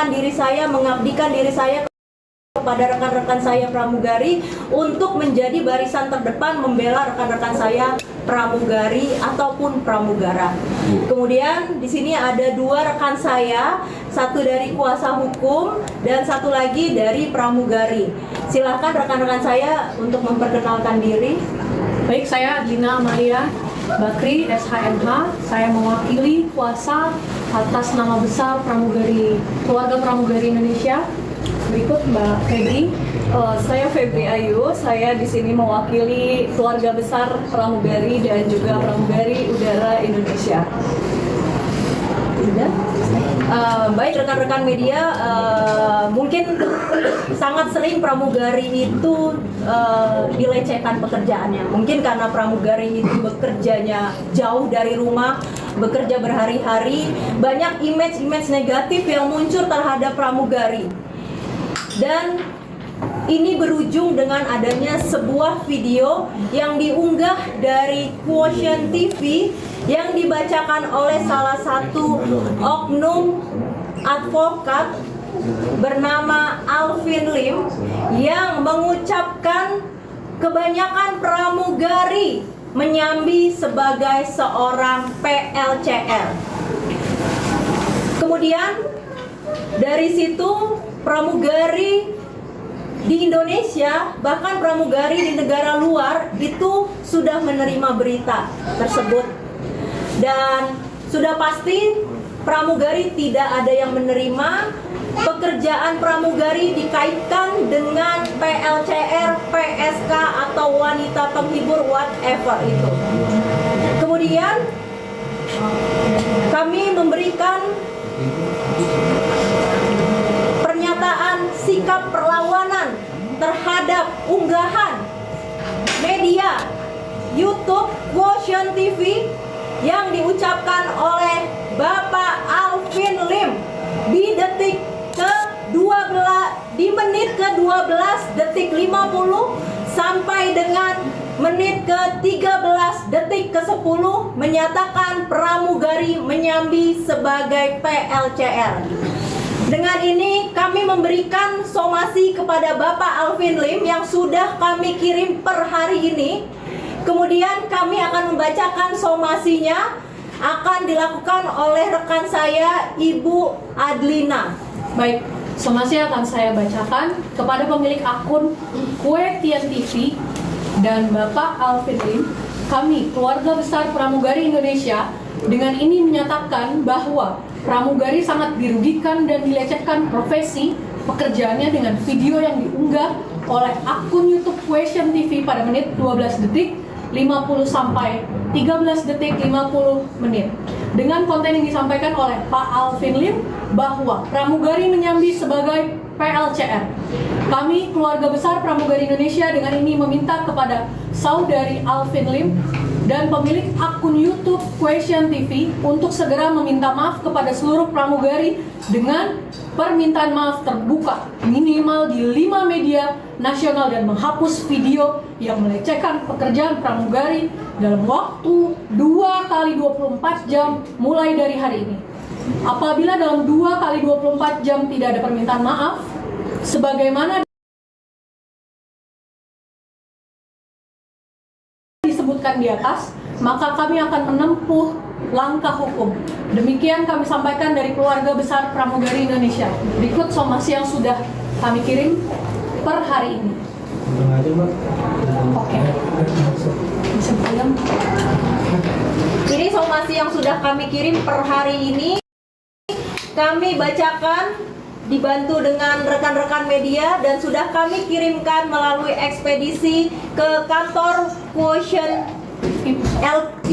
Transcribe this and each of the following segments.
menyerahkan diri saya, mengabdikan diri saya kepada rekan-rekan saya pramugari untuk menjadi barisan terdepan membela rekan-rekan saya pramugari ataupun pramugara. Kemudian di sini ada dua rekan saya, satu dari kuasa hukum dan satu lagi dari pramugari. Silahkan rekan-rekan saya untuk memperkenalkan diri. Baik, saya Dina Amalia Bakri, SHMH. Saya mewakili kuasa atas nama besar pramugari, keluarga pramugari Indonesia. Berikut Mbak Febri. Saya Febri Ayu. Saya di sini mewakili keluarga besar pramugari dan juga pramugari udara Indonesia. Baik rekan-rekan media, mungkin sangat sering pramugari itu dilecehkan pekerjaannya. Mungkin karena pramugari itu bekerjanya jauh dari rumah, bekerja berhari-hari, banyak image-image negatif yang muncul terhadap pramugari. Dan ini berujung dengan adanya sebuah video yang diunggah dari Quotient TV yang dibacakan oleh salah satu oknum advokat bernama Alvin Lim yang mengucapkan kebanyakan pramugari menyambi sebagai seorang PLCR. Kemudian dari situ pramugari di Indonesia, bahkan pramugari di negara luar itu sudah menerima berita tersebut. Dan sudah pasti pramugari tidak ada yang menerima. Pekerjaan pramugari dikaitkan dengan PLCR, PSK atau wanita penghibur whatever itu. Kemudian kami memberikan pernyataan sikap perlawanan terhadap unggahan media YouTube Quotient TV yang diucapkan oleh Bapak Alvin Lim di detik ke-12, di menit ke-12 detik 50 sampai dengan menit ke-13 detik ke-10 menyatakan pramugari menyambi sebagai PLCR. Dengan ini kami memberikan somasi kepada Bapak Alvin Lim yang sudah kami kirim per hari ini. Kemudian kami akan membacakan somasinya, akan dilakukan oleh rekan saya Ibu Adlina. Baik, somasi akan saya bacakan kepada pemilik akun Quotient TV dan Bapak Alvin Lim. Kami, keluarga besar pramugari Indonesia, dengan ini menyatakan bahwa pramugari sangat dirugikan dan dilecehkan profesi pekerjaannya dengan video yang diunggah oleh akun YouTube Quotient TV pada menit 12 detik 50 sampai 13 detik 50 menit. Dengan konten yang disampaikan oleh Pak Alvin Lim bahwa pramugari menyambi sebagai PLCR. Kami, keluarga besar pramugari Indonesia, dengan ini meminta kepada saudari Alvin Lim dan pemilik akun YouTube Quotient TV untuk segera meminta maaf kepada seluruh pramugari dengan permintaan maaf terbuka minimal di 5 media nasional dan menghapus video yang melecehkan pekerjaan pramugari dalam waktu 2 kali 24 jam mulai dari hari ini. Apabila dalam 2 kali 24 jam tidak ada permintaan maaf sebagaimana disebutkan di atas, maka kami akan menempuh langkah hukum. Demikian kami sampaikan dari keluarga besar pramugari Indonesia. Berikut somasi yang sudah kami kirim per hari ini. Oke. Bisa bilang. Ini somasi yang sudah kami kirim per hari ini. Kami bacakan dibantu dengan rekan-rekan media dan sudah kami kirimkan melalui ekspedisi ke kantor Quotient LQ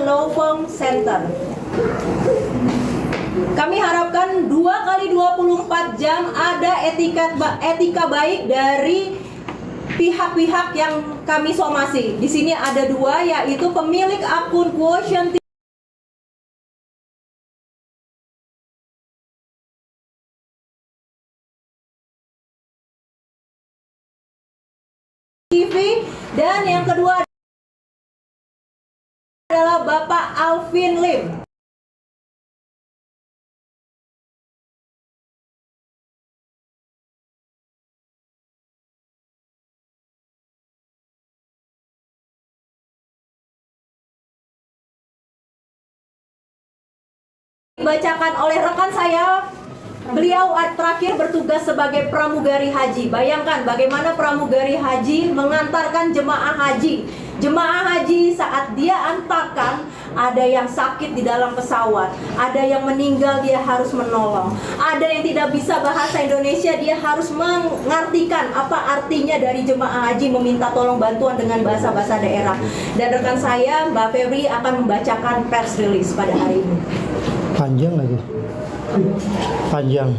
Law Firm Center. Kami harapkan 2 kali 24 jam ada etika baik dari pihak-pihak yang kami somasi. Di sini ada dua, yaitu pemilik akun Quotient TV dan yang kedua adalah Bapak Alvin Lim. Dibacakan oleh rekan saya. Beliau terakhir bertugas sebagai pramugari haji. Bayangkan bagaimana pramugari haji mengantarkan jemaah haji. Jemaah haji saat dia antarkan, ada yang sakit di dalam pesawat, ada yang meninggal, dia harus menolong. Ada yang tidak bisa bahasa Indonesia, dia harus mengartikan apa artinya dari jemaah haji meminta tolong bantuan dengan bahasa-bahasa daerah. Dan rekan saya, Mbak Febri akan membacakan press release pada hari ini. Panjang lagi. Panjang.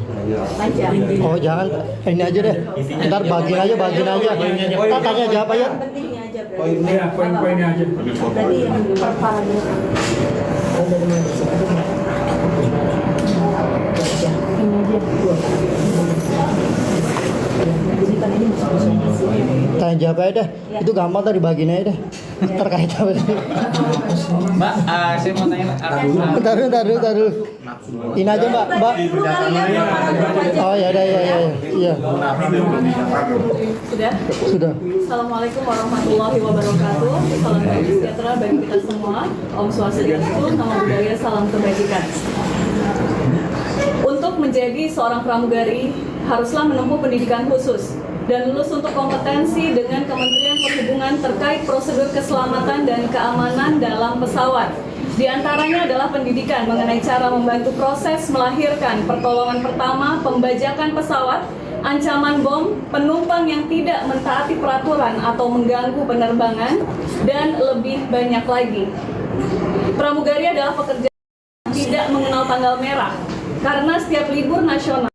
Oh jangan, ini aja deh. Ntar bagiin aja. Ntar tanya jawab aja. Pentingnya aja berarti. Poin-poinnya aja. Berarti yang per paragraf. Tanya jawab aja deh. Itu gampang tadi bagiin aja deh. Terkait apa sih? Mbak, saya mau tanya. Bentar dulu. Ini aja Mbak. Oh ya udah ya. Sudah. Assalamualaikum warahmatullahi wabarakatuh. Salam sejahtera bagi kita semua. Om Swastiastu, Namo Buddhaya, salam kebajikan. Untuk menjadi seorang pramugari, haruslah menempuh pendidikan khusus dan lulus untuk kompetensi dengan Kementerian Perhubungan terkait prosedur keselamatan dan keamanan dalam pesawat. Di antaranya adalah pendidikan mengenai cara membantu proses melahirkan, pertolongan pertama, pembajakan pesawat, ancaman bom, penumpang yang tidak mentaati peraturan atau mengganggu penerbangan, dan lebih banyak lagi. Pramugari adalah pekerjaan yang tidak mengenal tanggal merah, karena setiap libur nasional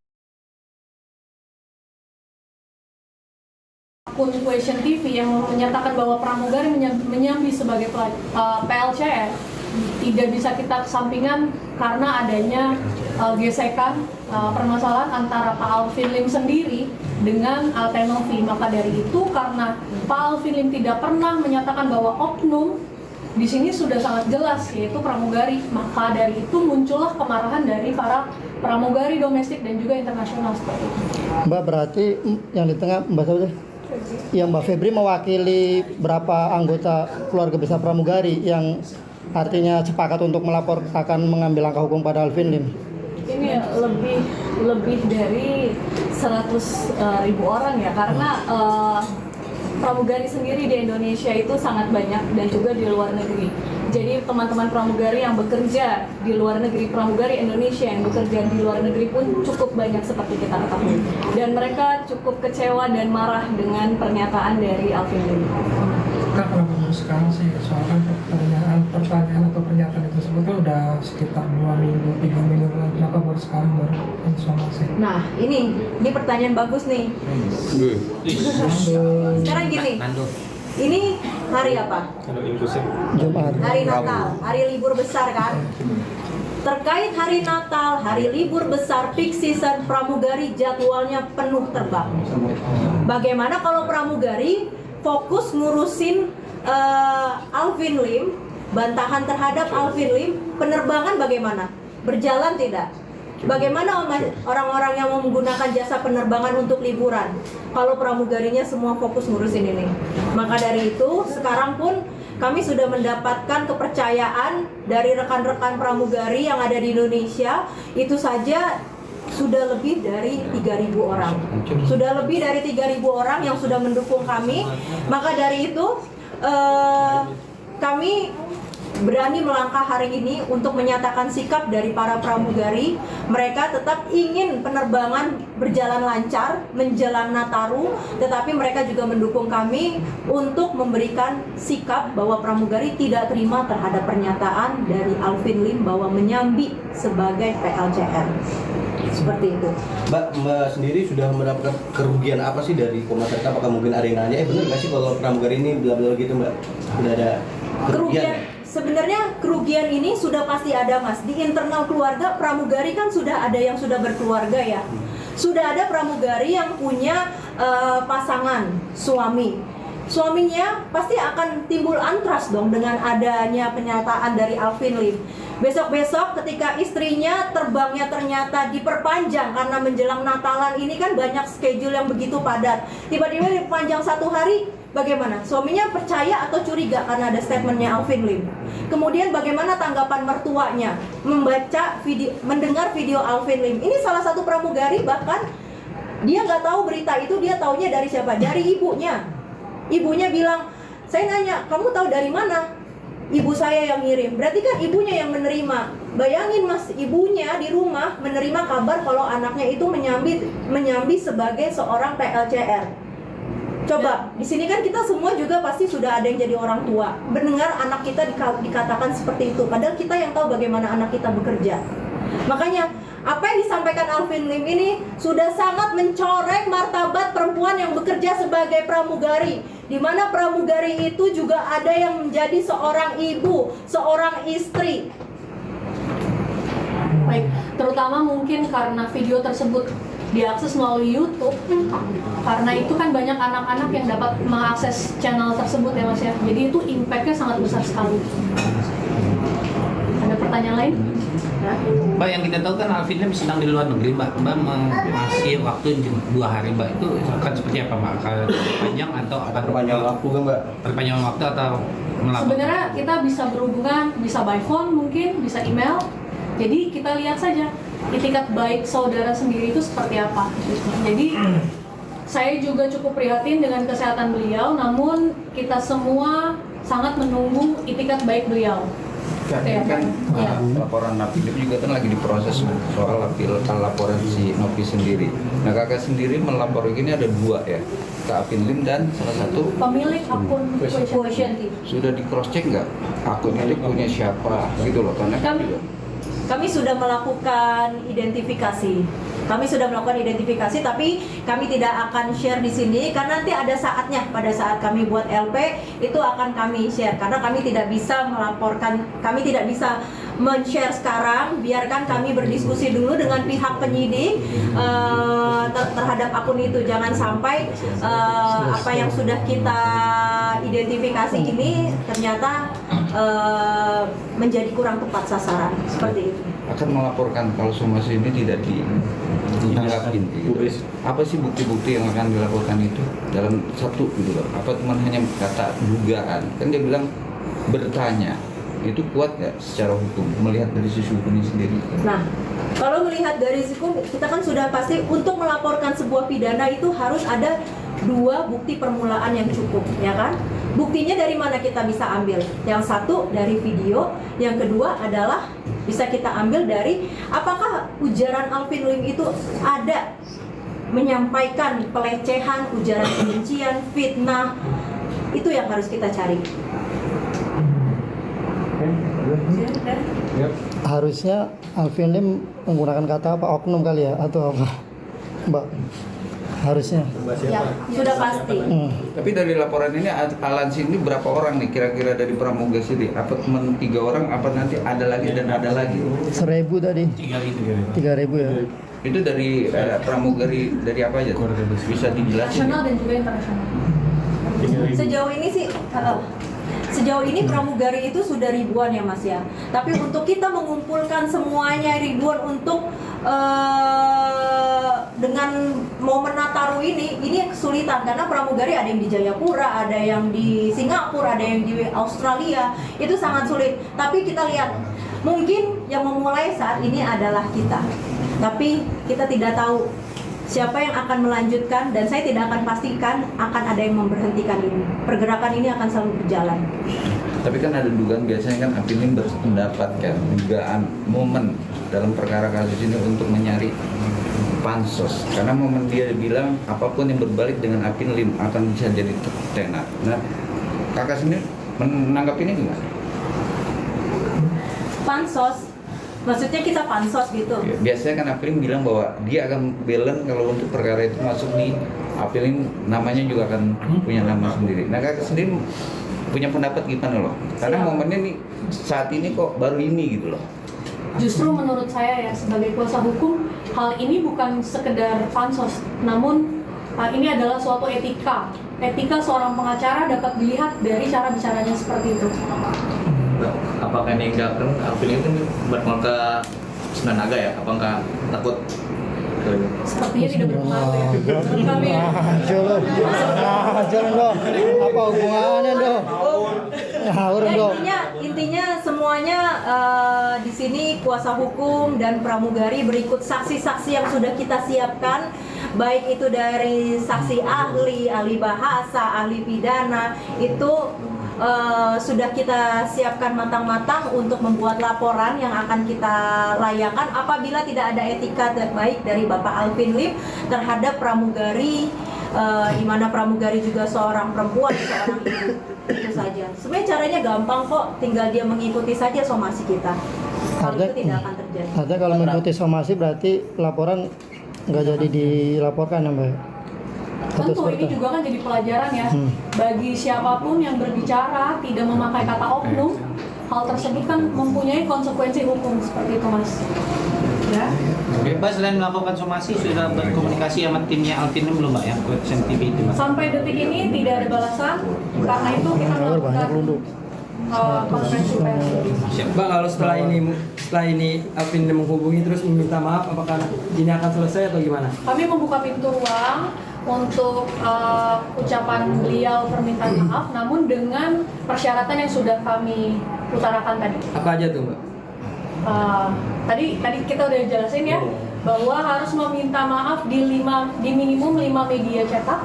Akun Question TV yang menyatakan bahwa pramugari menyambi sebagai PLCR tidak bisa kita kesampingan karena adanya gesekan permasalahan antara Pak Alvin Lim sendiri dengan Altenovi. Maka dari itu, karena Pak Alvin Lim tidak pernah menyatakan bahwa oknum di sini sudah sangat jelas, yaitu pramugari, maka dari itu muncullah kemarahan dari para pramugari domestik dan juga internasional seperti itu. Mbak, berarti yang di tengah Mbak siapa sih? Yang Mbak Febri mewakili berapa anggota keluarga besar pramugari yang artinya sepakat untuk melapor akan mengambil langkah hukum pada Alvin Lim? ini lebih dari 100.000 orang ya, karena pramugari sendiri di Indonesia itu sangat banyak dan juga di luar negeri. Jadi teman-teman pramugari yang bekerja di luar negeri, pramugari Indonesia yang bekerja di luar negeri pun cukup banyak seperti kita ketahui. Dan mereka cukup kecewa dan marah dengan pernyataan dari Alvin Lim. Kak, kalau baru sekarang sih soalnya pertanyaan atau pernyataan itu sebetulnya udah sekitar 2 minggu, 3 minggu lalu. Kenapa baru sekarang baru informasi? Nah, ini pertanyaan bagus nih. Sekarang gini, ini hari apa? Jumat. Hari Natal, hari libur besar kan? Terkait hari Natal, hari libur besar, peak season, pramugari jadwalnya penuh terbang. Bagaimana kalau pramugari fokus ngurusin Alvin Lim, bantahan terhadap Alvin Lim, penerbangan bagaimana? Berjalan tidak? Bagaimana orang-orang yang mau menggunakan jasa penerbangan untuk liburan kalau pramugarinya semua fokus ngurusin ini? Maka dari itu, sekarang pun kami sudah mendapatkan kepercayaan dari rekan-rekan pramugari yang ada di Indonesia. Itu saja sudah lebih dari 3.000 orang. Sudah lebih dari 3.000 orang yang sudah mendukung kami. Maka dari itu, kami berani melangkah hari ini untuk menyatakan sikap dari para pramugari. Mereka tetap ingin penerbangan berjalan lancar menjelang Nataru, tetapi mereka juga mendukung kami untuk memberikan sikap bahwa pramugari tidak terima terhadap pernyataan dari Alvin Lim bahwa menyambi sebagai PLCR. Seperti itu. Mbak sendiri sudah mendapatkan kerugian apa sih dari Komnas? Apakah mungkin arenanya? Benar nggak sih kalau pramugari ini bla-bla gitu Mbak? Sudah ada kerugian? Sebenarnya kerugian ini sudah pasti ada, Mas. Di internal keluarga pramugari kan sudah ada yang sudah berkeluarga ya. Sudah ada pramugari yang punya pasangan, suami. Suaminya pasti akan timbul antras dong dengan adanya pernyataan dari Alvin Lim. Besok-besok ketika istrinya terbangnya ternyata diperpanjang karena menjelang Natalan ini kan banyak schedule yang begitu padat. Tiba-tiba diperpanjang 1 hari, bagaimana? Suaminya percaya atau curiga karena ada statementnya Alvin Lim? Kemudian bagaimana tanggapan mertuanya mendengar video Alvin Lim? Ini salah satu pramugari, bahkan dia nggak tahu berita itu, dia taunya dari siapa? Dari ibunya. Ibunya bilang, saya nanya, kamu tahu dari mana? Ibu saya yang ngirim. Berarti kan ibunya yang menerima. Bayangin mas, ibunya di rumah menerima kabar kalau anaknya itu menyambi sebagai seorang PLCR. Coba, di sini kan kita semua juga pasti sudah ada yang jadi orang tua. Mendengar anak kita dikatakan seperti itu, padahal kita yang tahu bagaimana anak kita bekerja. Makanya, apa yang disampaikan Alvin Lim ini sudah sangat mencoreng martabat perempuan yang bekerja sebagai pramugari, di mana pramugari itu juga ada yang menjadi seorang ibu, seorang istri. Baik, terutama mungkin karena video tersebut diakses melalui YouTube, karena itu kan banyak anak-anak yang dapat mengakses channel tersebut ya mas ya, jadi itu impactnya sangat besar sekali. Ada pertanyaan lain? Ya. Mbak, yang kita tahu kan Alvin Lim sedang di luar negeri, Mbak. Mbak masih waktu 2 hari, Mbak. Itu akan seperti apa, Mbak? Akan panjang atau akan Perpanjang waktu kan, Mbak? perpanjangan waktu atau melapor? Sebenarnya kita bisa berhubungan, bisa by phone mungkin, bisa email. Jadi kita lihat saja itikat baik saudara sendiri itu seperti apa. Jadi saya juga cukup prihatin dengan kesehatan beliau, namun kita semua sangat menunggu itikat baik beliau. Laporan Alvin Lim juga kan lagi diproses soal laporan si Novi sendiri. Nah kakak sendiri melapor ini ada 2 ya, ke Alvin Lim dan salah satu pemilik akun Question TV. Sudah di cross check nggak akun itu punya siapa gitu loh, karena Kami sudah melakukan identifikasi. Tapi kami tidak akan share di sini karena nanti ada saatnya, pada saat kami buat LP itu akan kami share, karena kami tidak bisa melaporkan, kami tidak bisa men-share sekarang. Biarkan kami berdiskusi dulu dengan pihak penyidik terhadap akun itu. Jangan sampai apa yang sudah kita identifikasi ini ternyata menjadi kurang tepat sasaran, seperti itu. akan melaporkan kalau somasi ini tidak ditanggapin gitu. Apa sih bukti-bukti yang akan dilaporkan itu dalam satu gitu loh? Apa cuma hanya kata dugaan? Kan dia bilang bertanya. Itu kuat nggak secara hukum melihat dari sisi hukumnya sendiri? Nah, kalau melihat dari sisi hukum, kita kan sudah pasti untuk melaporkan sebuah pidana itu harus ada 2 bukti permulaan yang cukup, ya kan? Buktinya dari mana kita bisa ambil? Yang satu dari video, yang kedua adalah bisa kita ambil dari apakah ujaran Alvin Lim itu ada menyampaikan pelecehan, ujaran kebencian, fitnah. Itu yang harus kita cari. Harusnya Alvin Lim menggunakan kata apa, oknum kali ya, atau apa, Mbak? Harusnya. Ya, sudah pasti. Tapi dari laporan ini Alansi ini berapa orang nih kira-kira dari Pramuga sini? Apa cuma 3 orang? Apa nanti ada lagi dan ada lagi? 1.000 tadi. 3.000 ya. Itu dari pramugari dari apa aja? Bisa dijelasin? Nasional dan juga internasional. Sejauh ini pramugari itu sudah ribuan ya Mas ya. Tapi untuk kita mengumpulkan semuanya ribuan untuk dengan momen Nataru ini kesulitan karena pramugari ada yang di Jayapura, ada yang di Singapura, ada yang di Australia. Itu sangat sulit. Tapi kita lihat, mungkin yang memulai saat ini adalah kita. Tapi kita tidak tahu siapa yang akan melanjutkan, dan saya tidak akan pastikan akan ada yang memberhentikan ini. Pergerakan ini akan selalu berjalan. Tapi kan ada dugaan biasanya kan Alvin Lim berpendapat kan dugaan momen dalam perkara kasus ini untuk menyari pansos, karena momen dia bilang apapun yang berbalik dengan Alvin Lim akan bisa jadi tenar. Nah, kakak sendiri menanggapi ini gimana? Pansos, maksudnya kita pansos gitu. Biasanya kan Alvin Lim bilang bahwa dia akan belen kalau untuk perkara itu masuk di Alvin Lim, namanya juga akan punya nama sendiri. Nah, kakak sendiri punya pendapat gimana loh? Karena momennya nih saat ini kok baru ini gitu loh. Justru menurut saya ya sebagai kuasa hukum, hal ini bukan sekedar pansos, namun ini adalah suatu etika. Etika seorang pengacara dapat dilihat dari cara bicaranya seperti itu. Apakah yang dianggapkan Alvin itu bermuka Sembilan Naga ya? Apakah takut Sepertinya tidak berpengaruh ya. Menurut kami ya. Jalan dong. Apa hubungannya dong? Ngawur Ya, dong. intinya semuanya di sini kuasa hukum dan pramugari berikut saksi-saksi yang sudah kita siapkan, baik itu dari saksi ahli bahasa, ahli pidana, itu sudah kita siapkan matang-matang untuk membuat laporan yang akan kita layangkan apabila tidak ada etika baik dari Bapak Alvin Lim terhadap pramugari, di mana pramugari juga seorang perempuan, seorang ibu. Itu saja. Sebenarnya caranya gampang kok, tinggal dia mengikuti saja somasi kita. Hal itu tidak akan terjadi. Artinya kalau mengikuti somasi berarti laporan nggak jadi dilaporkan ya Mbak? Atau Tentu seperti ini juga kan jadi pelajaran ya bagi siapapun yang berbicara tidak memakai kata oknum, hal tersebut kan mempunyai konsekuensi hukum seperti itu Mas. Ya. Mbak selain melakukan somasi sudah berkomunikasi sama timnya Alvin Lim belum Mbak yang Quotation TV itu Mbak? Sampai detik ini tidak ada balasan, karena itu kita Ngawur banyak melakukan lundu. konferensi pers. Bang, kalau setelah ini Alvin menghubungi terus meminta maaf, apakah ini akan selesai atau gimana? Kami membuka pintu ruang untuk ucapan beliau permintaan maaf, namun dengan persyaratan yang sudah kami utarakan tadi. Apa aja tuh, Mbak? Tadi kita udah jelasin ya bahwa harus meminta maaf di minimum 5 media cetak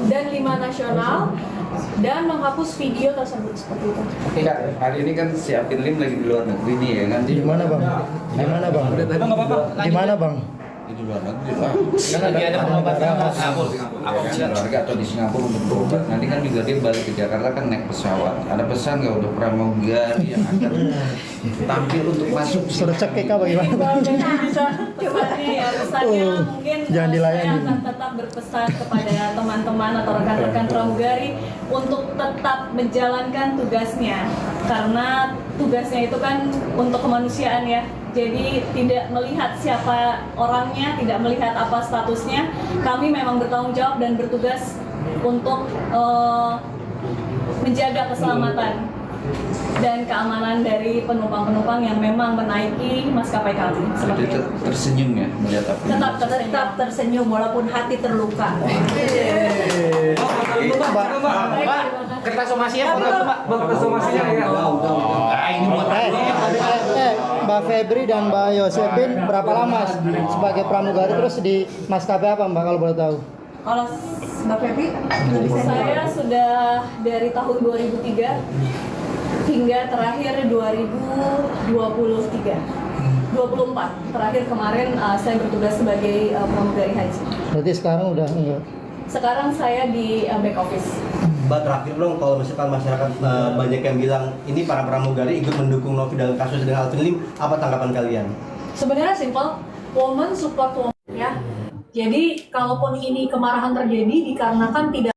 dan 5 nasional dan menghapus video tersebut seperti itu. Oke, Kak, hari ini kan si Alvin Lim lagi di luar negeri nih ya kan? Di mana Bang? Di mana Bang? Di mana Bang? Di luar negeri lah. Kan Lagi ada pengobatan negara. Keluarga atau di Singapura untuk berobat. Nanti kan juga dia balik ke Jakarta kan naik pesawat. Ada pesan nggak untuk pramugari yang akan tampil untuk masuk? Suruh cekik apa gimana? Cobaannya ya pesannya mungkin Jangan dilayani. saya akan tetap berpesan kepada teman-teman atau rekan-rekan pramugari untuk tetap menjalankan tugasnya, karena tugasnya itu kan untuk kemanusiaan ya. Jadi tidak melihat siapa orangnya, tidak melihat apa statusnya, kami memang bertanggung jawab dan bertugas untuk menjaga keselamatan dan keamanan dari penumpang-penumpang yang memang menaiki maskapai kami. Seperti Jadi itu. tersenyum ya melihat Alvin Lim. Tetap tersenyum walaupun hati terluka. Mbak, kertas somasinya foto dulu Mbak. Kertas somasinya ya. Ini buat Mbak Febri dan Mbak Yosepin berapa lama sebagai pramugari terus di maskapai apa Mbak kalau boleh tahu? Kalau Mbak Febri, Saya sudah dari tahun 2003 hingga terakhir 2024. Terakhir kemarin saya bertugas sebagai pramugari haji. Berarti sekarang udah enggak? Sekarang saya di back office. Mbak, terakhir dong, kalau misalkan masyarakat banyak yang bilang ini para pramugari ikut mendukung Novi dalam kasus dengan Alvin Lim, apa tanggapan kalian? Sebenarnya simple, woman support woman ya. Jadi kalaupun ini kemarahan terjadi dikarenakan tidak